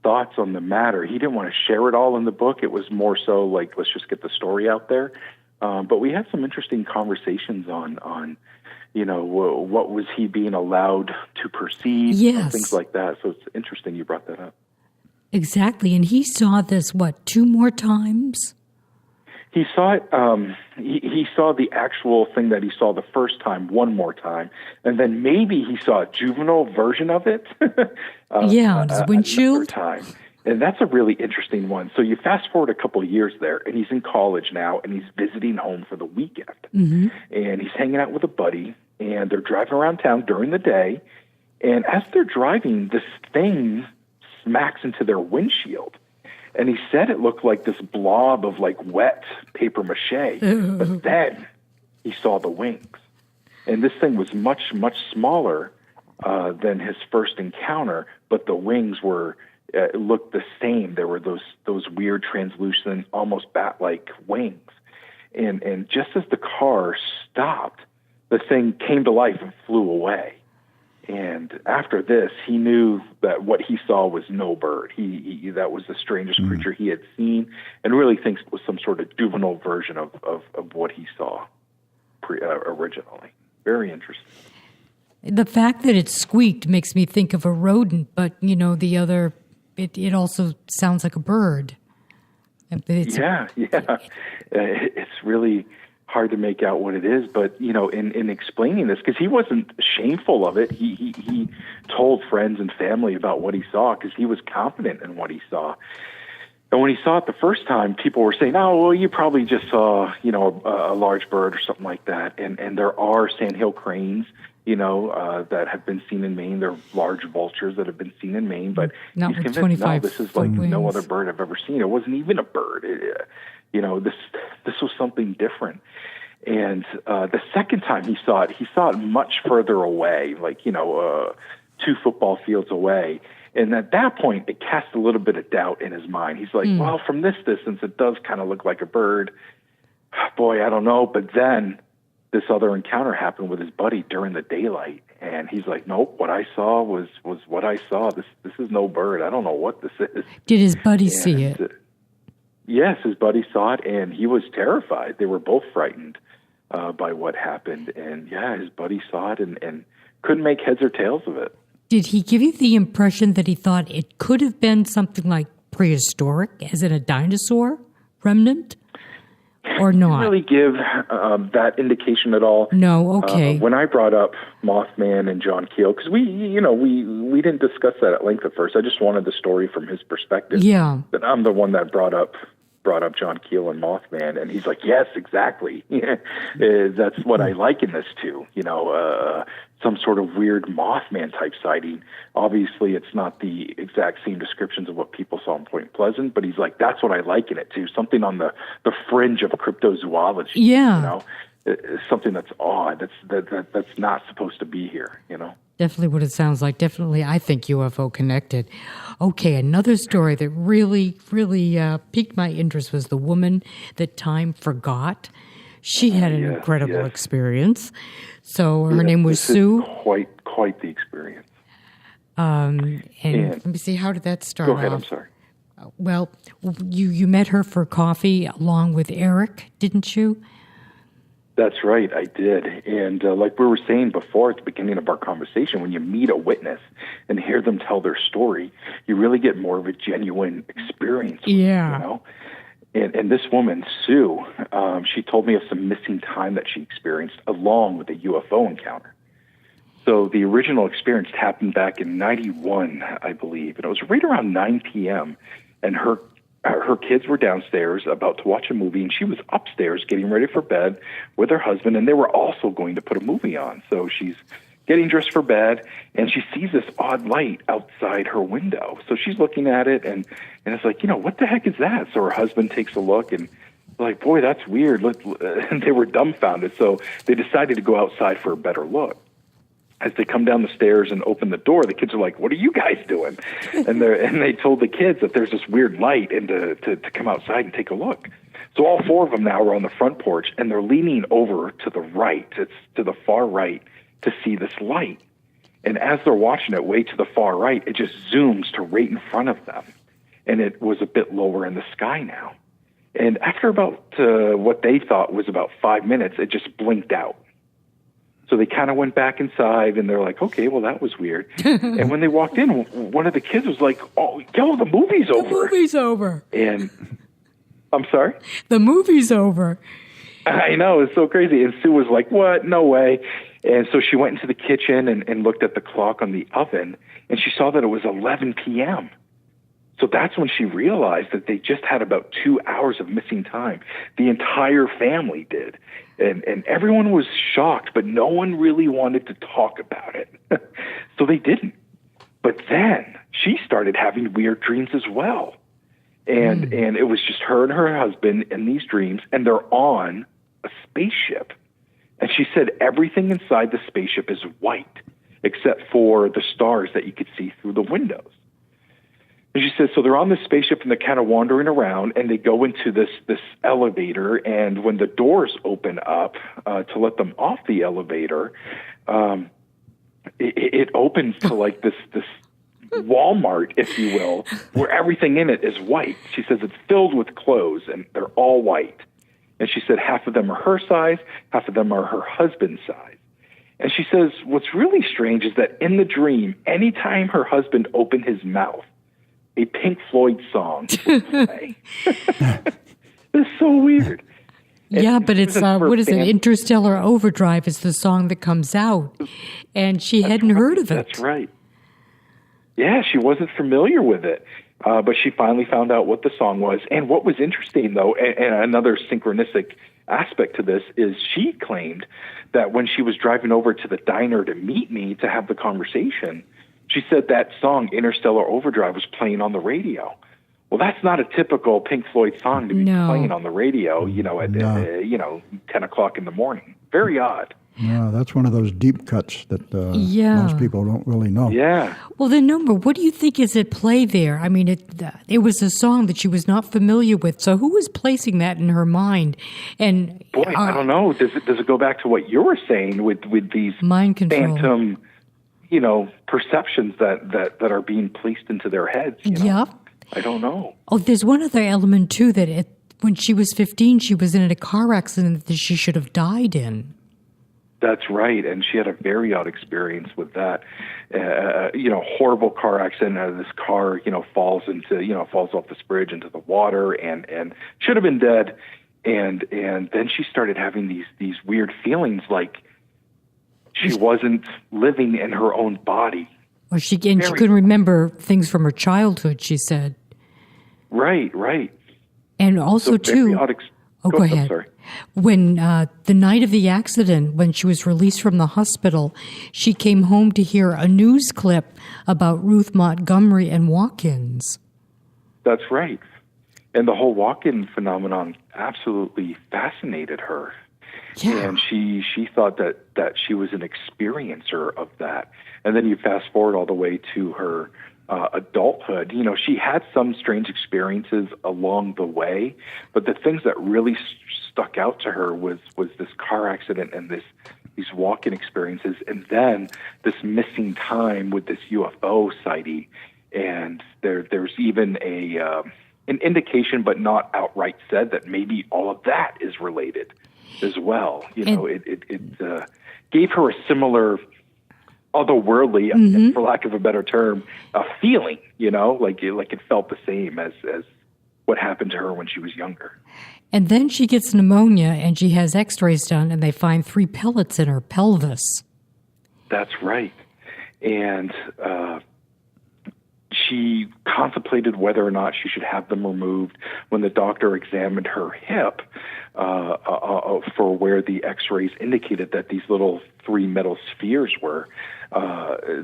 thoughts on the matter. He didn't want to share it all in the book. It was more so like, let's just get the story out there. But we had some interesting conversations on what was he being allowed to perceive, things like that. So it's interesting you brought that up. Exactly. And he saw this, 2 more times? He saw it. He saw the actual thing that he saw the first time 1 more time, and then maybe he saw a juvenile version of it. On his windshield. Time, and that's a really interesting one. So you fast forward a couple of years there, and he's in college now, and he's visiting home for the weekend, and he's hanging out with a buddy, and they're driving around town during the day, and as they're driving, this thing smacks into their windshield. And he said it looked like this blob of wet paper mache, but then he saw the wings. And this thing was much, much smaller than his first encounter, but the wings looked the same. There were those weird, translucent, almost bat-like wings. And just as the car stopped, the thing came to life and flew away. And after this, he knew that what he saw was no bird. That was the strangest creature he had seen, and really thinks it was some sort of juvenile version of what he saw originally. Very interesting. The fact that it squeaked makes me think of a rodent, but the other, it also sounds like a bird. It's really hard to make out what it is, but in explaining this, because he wasn't shameful of it, he told friends and family about what he saw because he was confident in what he saw. And when he saw it the first time, people were saying, "Oh, well, you probably just saw a large bird or something like that." And there are sandhill cranes, that have been seen in Maine. There are large vultures that have been seen in Maine, but not he's with convinced, 25 this is wings. no other bird I've ever seen. It wasn't even a bird. This was something different. And the second time he saw it much further away, 2 football fields away. And at that point, it cast a little bit of doubt in his mind. He's like, well, from this distance, it does kind of look like a bird. Boy, I don't know. But then this other encounter happened with his buddy during the daylight. And he's like, nope, what I saw was what I saw. This is no bird. I don't know what this is. Did his buddy see it? Yes, his buddy saw it, and he was terrified. They were both frightened by what happened. And, his buddy saw it and couldn't make heads or tails of it. Did he give you the impression that he thought it could have been something like prehistoric, as in a dinosaur remnant, or not? Didn't really give that indication at all. No, okay. When I brought up Mothman and John Keel, because we didn't discuss that at length at first. I just wanted the story from his perspective. Yeah. But I'm the one that brought up John Keel and Mothman, and he's like, yes, exactly. That's what I liken this to, some sort of weird Mothman type sighting. Obviously, it's not the exact same descriptions of what people saw in Point Pleasant, but he's like, that's what I liken it to, something on the fringe of cryptozoology. Yeah. Something that's odd, that's not supposed to be here, Definitely what it sounds like. Definitely, I think UFO connected. Okay, another story that really, really piqued my interest was the woman that time forgot. She had an incredible experience. So her name was Sue. Quite the experience. And let me see, how did that start off? Go ahead, I'm sorry. Well, you met her for coffee along with Eric, didn't you? That's right, I did. And like we were saying before at the beginning of our conversation, when you meet a witness and hear them tell their story, you really get more of a genuine experience. Yeah. And this woman, Sue, she told me of some missing time that she experienced along with a UFO encounter. So the original experience happened back in 91, I believe, and it was right around 9 p.m., and her kids were downstairs about to watch a movie, and she was upstairs getting ready for bed with her husband, and they were also going to put a movie on. So she's getting dressed for bed, and she sees this odd light outside her window. So she's looking at it, and it's like, what the heck is that? So her husband takes a look, and like, boy, that's weird. And they were dumbfounded, so they decided to go outside for a better look. As they come down the stairs and open the door, the kids are like, "What are you guys doing?" And they told the kids that there's this weird light and to come outside and take a look. So all four of them now are on the front porch, and they're leaning over to the right. It's to the far right to see this light. And as they're watching it way to the far right, it just zooms to right in front of them. And it was a bit lower in the sky now. And after about what they thought was about 5 minutes, it just blinked out. So they kind of went back inside, and they're like, okay, well, that was weird. And when they walked in, one of the kids was like, oh, yo, the movie's over. The movie's over. And I'm sorry? The movie's over. I know, it's so crazy. And Sue was like, what? No way. And so she went into the kitchen and looked at the clock on the oven, and she saw that it was 11 p.m. So that's when she realized that they just had about 2 hours of missing time. The entire family did. And everyone was shocked, but no one really wanted to talk about it. So they didn't. But then she started having weird dreams as well. And it was just her and her husband in these dreams, and they're on a spaceship. And she said everything inside the spaceship is white, except for the stars that you could see through the windows. And she says, so they're on this spaceship, and they're kind of wandering around, and they go into this elevator, and when the doors open up to let them off the elevator, it opens to like this Walmart, if you will, where everything in it is white. She says it's filled with clothes, and they're all white. And she said half of them are her size, half of them are her husband's size. And she says what's really strange is that in the dream, anytime her husband opened his mouth, a Pink Floyd song would play. It's so weird. Yeah, but it's, what is it? Interstellar Overdrive is the song that comes out. And she hadn't heard of it. That's right. Yeah, she wasn't familiar with it. But she finally found out what the song was. And what was interesting, though, and another synchronistic aspect to this, is she claimed that when she was driving over to the diner to meet me to have the conversation, she said that song, Interstellar Overdrive, was playing on the radio. Well, that's not a typical Pink Floyd song to be playing on the radio, at 10 o'clock in the morning. Very odd. No, that's one of those deep cuts that most people don't really know. Yeah. Well, then, Number, what do you think is at play there? I mean, it was a song that she was not familiar with. So who was placing that in her mind? And boy, I don't know. Does it go back to what you were saying with these mind control, phantom, perceptions that are being placed into their heads? Yeah. I don't know. Oh, there's one other element too that when she was 15, she was in a car accident that she should have died in. That's right, and she had a very odd experience with that. Horrible car accident. This car, falls off this bridge into the water, and should have been dead. And then she started having these weird feelings, like she wasn't living in her own body. Or she couldn't remember things from her childhood. She said, right, and also too. Go ahead. Sorry. When the night of the accident, when she was released from the hospital, she came home to hear a news clip about Ruth Montgomery and walk-ins. That's right. And the whole walk-in phenomenon absolutely fascinated her. Yeah. And she thought that she was an experiencer of that. And then you fast forward all the way to her adulthood. She had some strange experiences along the way, but the things that really stuck out to her was this car accident and these walk-in experiences, and then this missing time with this UFO sighting. And there's even an indication, but not outright said, that maybe all of that is related as well. It gave her a similar otherworldly, for lack of a better term, feeling, like it felt the same as what happened to her when she was younger. And then she gets pneumonia, and she has x-rays done, and they find 3 pellets in her pelvis. That's right. And she contemplated whether or not she should have them removed when the doctor examined her hip for where the x-rays indicated that these little 3 metal spheres were.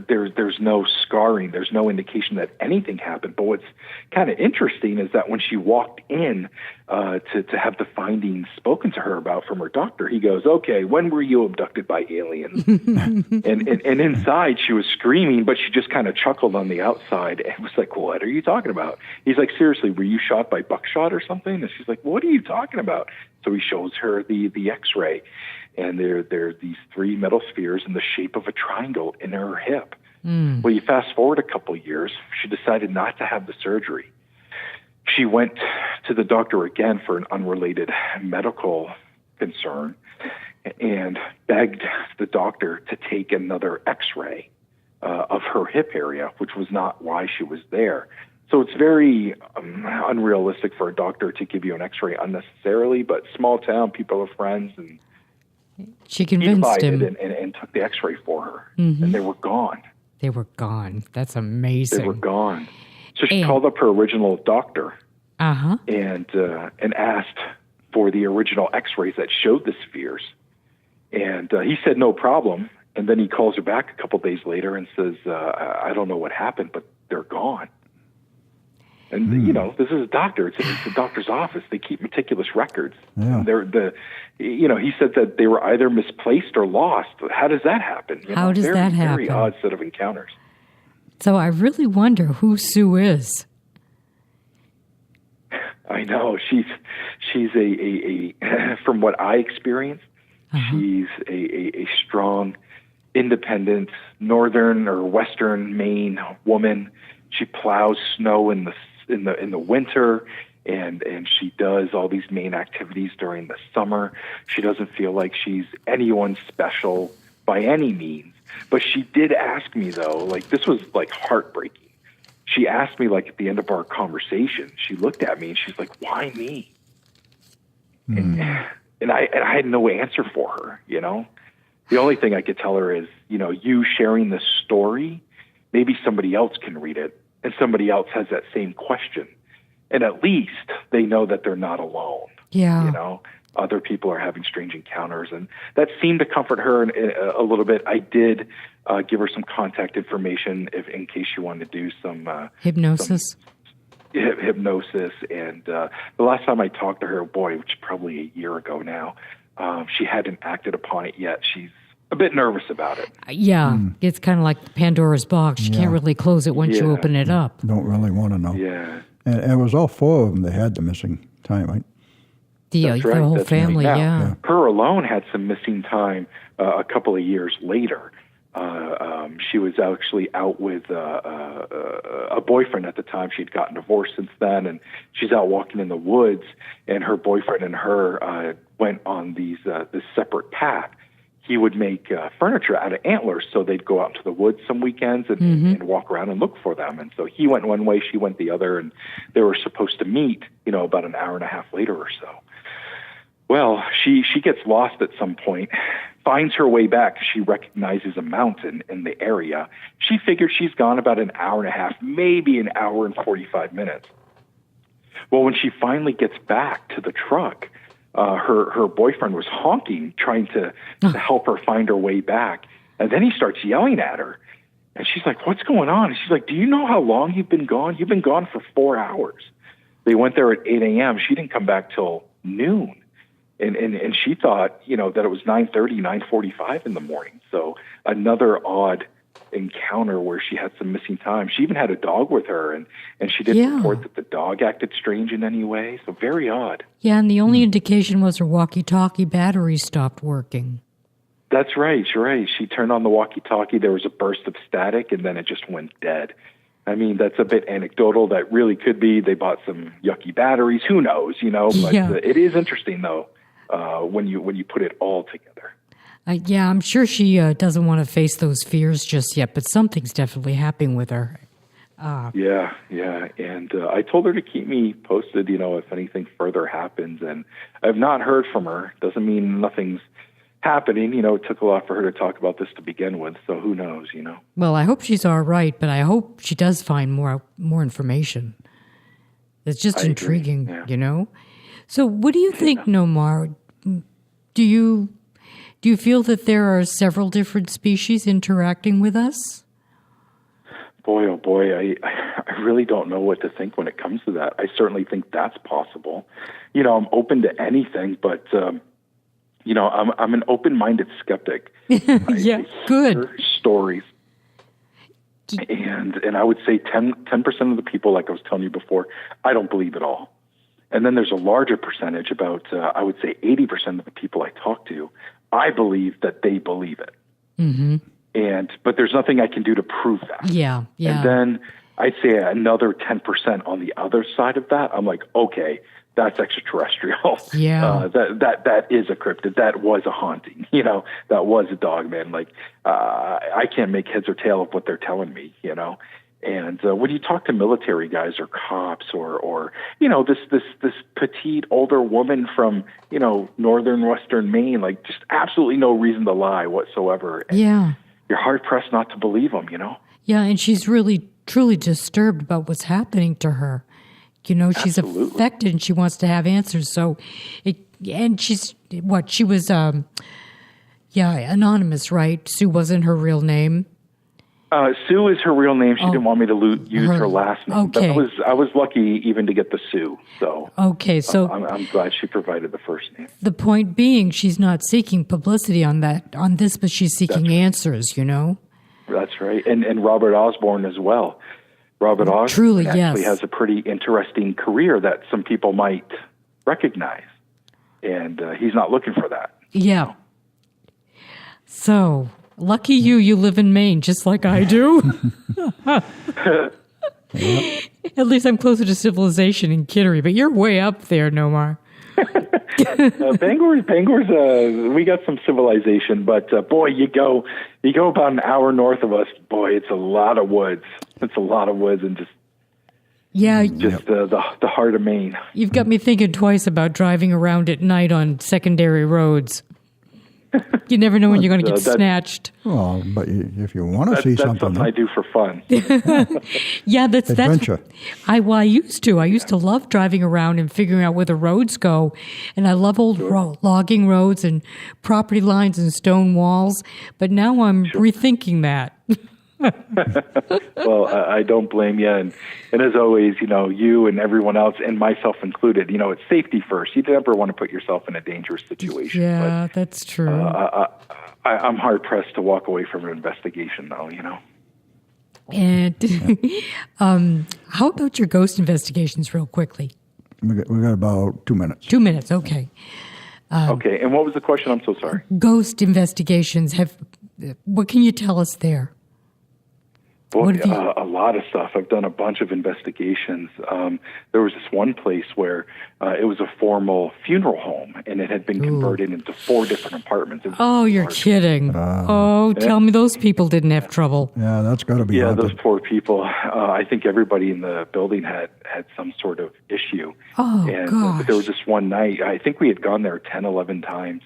There's no scarring. There's no indication that anything happened. But what's kind of interesting is that when she walked in to have the findings spoken to her about from her doctor, he goes, "Okay, when were you abducted by aliens?" and inside she was screaming, but she just kind of chuckled on the outside and was like, "What are you talking about?" He's like, "Seriously, were you shot by buckshot or something?" And she's like, "What are you talking about?" So he shows her the x-ray. And there are these 3 metal spheres in the shape of a triangle in her hip. Well, you fast forward a couple of years, she decided not to have the surgery. She went to the doctor again for an unrelated medical concern and begged the doctor to take another x-ray of her hip area, which was not why she was there. So it's very unrealistic for a doctor to give you an x-ray unnecessarily, but small town, people are friends, and she convinced him and took the x-ray for her, and they were gone. They were gone. That's amazing. They were gone. So she called up her original doctor and asked for the original x-rays that showed the spheres. And he said, no problem. And then he calls her back a couple days later and says, I don't know what happened, but they're gone. And, you know, this is a doctor. It's a doctor's office. They keep meticulous records. Yeah. He said that they were either misplaced or lost. How does that happen? How does that happen? Very odd set of encounters. So I really wonder who Sue is. I know. She's a from what I experienced, she's a strong, independent, northern or western Maine woman. She plows snow in the winter, and she does all these Maine activities during the summer. She doesn't feel like she's anyone special by any means. But she did ask me, though, like, this was like heartbreaking. She asked me, like, at the end of our conversation, she looked at me and she's like, "Why me?" And I had no answer for her, you know. The only thing I could tell her is, you know, you sharing this story, maybe somebody else can read it, and somebody else has that same question. And at least they know that they're not alone. Yeah. You know, other people are having strange encounters. And that seemed to comfort her a little bit. I did give her some contact information in case she wanted to do some hypnosis. Hypnosis. And the last time I talked to her, boy, which is probably a year ago now, she hadn't acted upon it yet. She's a bit nervous about it. Yeah, it's kind of like Pandora's box. You can't really close it once you open it up. Don't really want to know. Yeah. And it was all 4 of them that had the missing time, right? The whole family, right. yeah. Now, her alone had some missing time a couple of years later. She was actually out with a boyfriend at the time. She'd gotten divorced since then, and she's out walking in the woods, and her boyfriend and her went on this separate path. He would make furniture out of antlers, so they'd go out into the woods some weekends and walk around and look for them. And so he went one way, she went the other, and they were supposed to meet, you know, about an hour and a half later or so. Well, she gets lost at some point, finds her way back. She recognizes a mountain in the area. She figured she's gone about an hour and a half, maybe an hour and 45 minutes. Well, when she finally gets back to the truck, her boyfriend was honking, trying to help her find her way back. And then he starts yelling at her. And she's like, "What's going on?" And she's like, "Do you know how long you've been gone? You've been gone for 4 hours." They went there at 8 a.m. She didn't come back till noon. And she thought, you know, that it was 9:30, 9:45 in the morning. So another odd encounter where she had some missing time. She even had a dog with her, and she didn't report that the dog acted strange in any way. So very odd. Yeah, and the only indication was her walkie-talkie battery stopped working. That's right. She turned on the walkie-talkie. There was a burst of static, and then it just went dead. I mean, that's a bit anecdotal. That really could be they bought some yucky batteries. Who knows, you know? But it is interesting, though, when you put it all together. Yeah, I'm sure she doesn't want to face those fears just yet, but something's definitely happening with her. Yeah. And I told her to keep me posted, you know, if anything further happens. And I've not heard from her. Doesn't mean nothing's happening. You know, it took a lot for her to talk about this to begin with, so who knows, you know. Well, I hope she's all right, but I hope she does find more information. It's just intriguing, you know? So what do you think, Nomar? Do you feel that there are several different species interacting with us? Boy, oh boy, I really don't know what to think when it comes to that. I certainly think that's possible. You know, I'm open to anything, but, you know, I'm an open-minded skeptic. Yeah, good. Hear stories. And I would say 10% of the people, like I was telling you before, I don't believe at all. And then there's a larger percentage, about, I would say 80% of the people I talk to, I believe that they believe it. Mm-hmm. But there's nothing I can do to prove that. Yeah. And then I'd say another 10% on the other side of that. I'm like, okay, that's extraterrestrial. Yeah. That is a cryptid. That was a haunting. You know, that was a dog man. Like, I can't make heads or tail of what they're telling me, you know. And when you talk to military guys or cops or you know, this petite older woman from, you know, northern western Maine, like just absolutely no reason to lie whatsoever. And you're hard pressed not to believe them, you know. Yeah, and she's really truly disturbed about what's happening to her. You know, she's affected and she wants to have answers. So, and she's she was anonymous, right? Sue wasn't her real name. Sue is her real name. She didn't want me to use her last name. Okay. But I was lucky even to get the Sue. So okay, so I'm glad she provided the first name. The point being, she's not seeking publicity on this, but she's seeking answers. You know. That's right, and Robert Osborne as well. Robert Osborne actually has a pretty interesting career that some people might recognize, and he's not looking for that. Yeah. So. Lucky you live in Maine, just like I do. At least I'm closer to civilization in Kittery, but you're way up there, Nomar. Bangor's, we got some civilization, but boy, you go about an hour north of us, boy, it's a lot of woods. It's a lot of woods and just the heart of Maine. You've got me thinking twice about driving around at night on secondary roads. You never know when you're going to get snatched. Well, but if you want to see that's something I do for fun. Yeah, that's adventure. I used to. I used to love driving around and figuring out where the roads go, and I love old logging roads and property lines and stone walls. But now I'm rethinking that. Well, I don't blame you, and as always, you know, you and everyone else, and myself included, you know, it's safety first. You never want to put yourself in a dangerous situation. Yeah, but, that's true. I'm hard pressed to walk away from an investigation, though. You know. And how about your ghost investigations, real quickly? We got about 2 minutes. 2 minutes, okay. Okay, and what was the question? I'm so sorry. Ghost investigations. What can you tell us there? Boy, a lot of stuff. I've done a bunch of investigations. There was this one place where it was a formal funeral home, and it had been converted into 4 different apartments. Oh, you're kidding. Tell me those people didn't have trouble. Yeah, that's got to be haunted. Those poor people. I think everybody in the building had some sort of issue. Oh, and gosh. There was this one night, I think we had gone there 10, 11 times.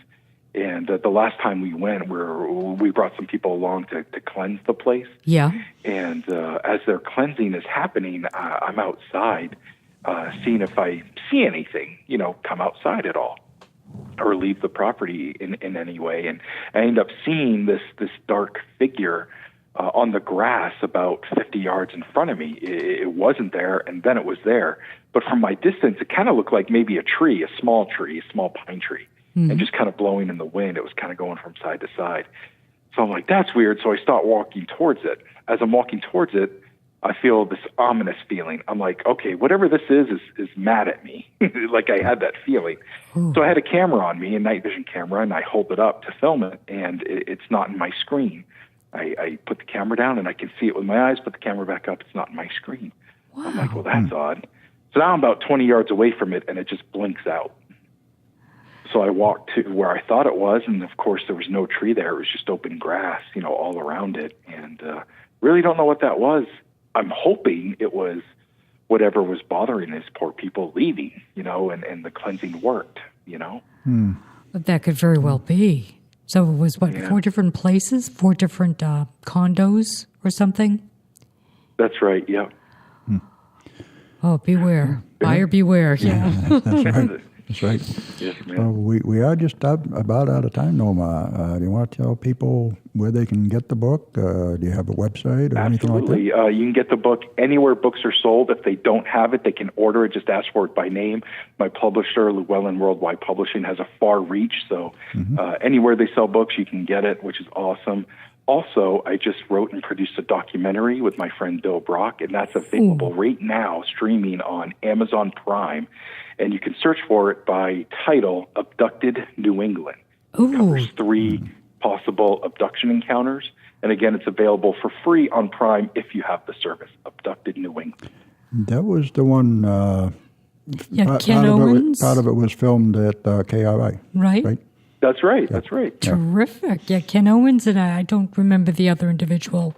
And the last time we went, we brought some people along to cleanse the place. Yeah. And as their cleansing is happening, I'm outside seeing if I see anything, you know, come outside at all or leave the property in any way. And I end up seeing this dark figure on the grass about 50 yards in front of me. It wasn't there, and then it was there. But from my distance, it kind of looked like maybe a small pine tree. And just kind of blowing in the wind. It was kind of going from side to side. So I'm like, that's weird. So I start walking towards it. As I'm walking towards it, I feel this ominous feeling. I'm like, okay, whatever this is mad at me. Like I had that feeling. So I had a camera on me, a night vision camera, and I hold it up to film it, and it's not in my screen. I put the camera down, and I can see it with my eyes, put the camera back up, it's not in my screen. Wow. I'm like, well, that's odd. So now I'm about 20 yards away from it, and it just blinks out. So I walked to where I thought it was, and of course there was no tree there. It was just open grass, you know, all around it. And really don't know what that was. I'm hoping it was whatever was bothering these poor people leaving, you know, and the cleansing worked, you know. But that could very well be. So it was, what, 4 different places? 4 different condos or something? That's right, yeah. Oh, beware. Buyer beware. Yeah. That's right. That's right. Yes, ma'am. Well, we are just about out of time, Noma. Do you want to tell people where they can get the book? Do you have a website or anything like that? Absolutely. You can get the book anywhere books are sold. If they don't have it, they can order it. Just ask for it by name. My publisher, Llewellyn Worldwide Publishing, has a far reach. So anywhere they sell books, you can get it, which is awesome. Also, I just wrote and produced a documentary with my friend Bill Brock, and that's available right now, streaming on Amazon Prime. And you can search for it by title, Abducted New England. It covers 3 possible abduction encounters. And again, it's available for free on Prime if you have the service, Abducted New England. That was the one. Ken Owens. Part of it was filmed at KRI. Right? That's right. Yeah. That's right. Terrific. Yeah, Ken Owens, and I don't remember the other individual.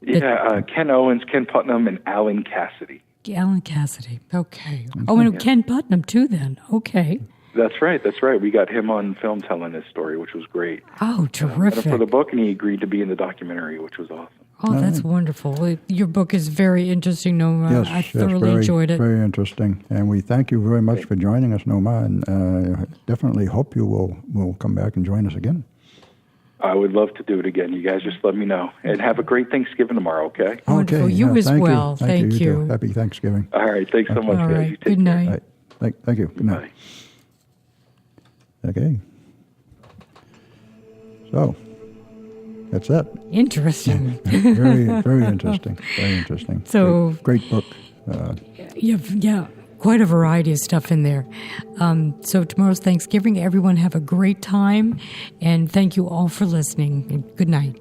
Ken Owens, Ken Putnam, and Alan Cassidy. Alan Cassidy. Okay. Oh, and Ken Putnam, too, then. Okay. That's right. That's right. We got him on film telling his story, which was great. Oh, terrific. For the book, and he agreed to be in the documentary, which was awesome. Oh, that's wonderful. Your book is very interesting, Noma. Yes, I thoroughly enjoyed it. Very interesting. And we thank you very much for joining us, Noma, and definitely hope you will come back and join us again. I would love to do it again. You guys just let me know. And have a great Thanksgiving tomorrow, okay? Wonderful. Okay. You as well. Thank you. you. Happy Thanksgiving. All right. Thanks so much, All guys. right. You take Good care. night. All right. Thank you. Good night. Bye. Okay. So, that's it. Interesting. Very, very interesting. Very interesting. So great book. Yeah, quite a variety of stuff in there. So tomorrow's Thanksgiving. Everyone have a great time, and thank you all for listening. And good night.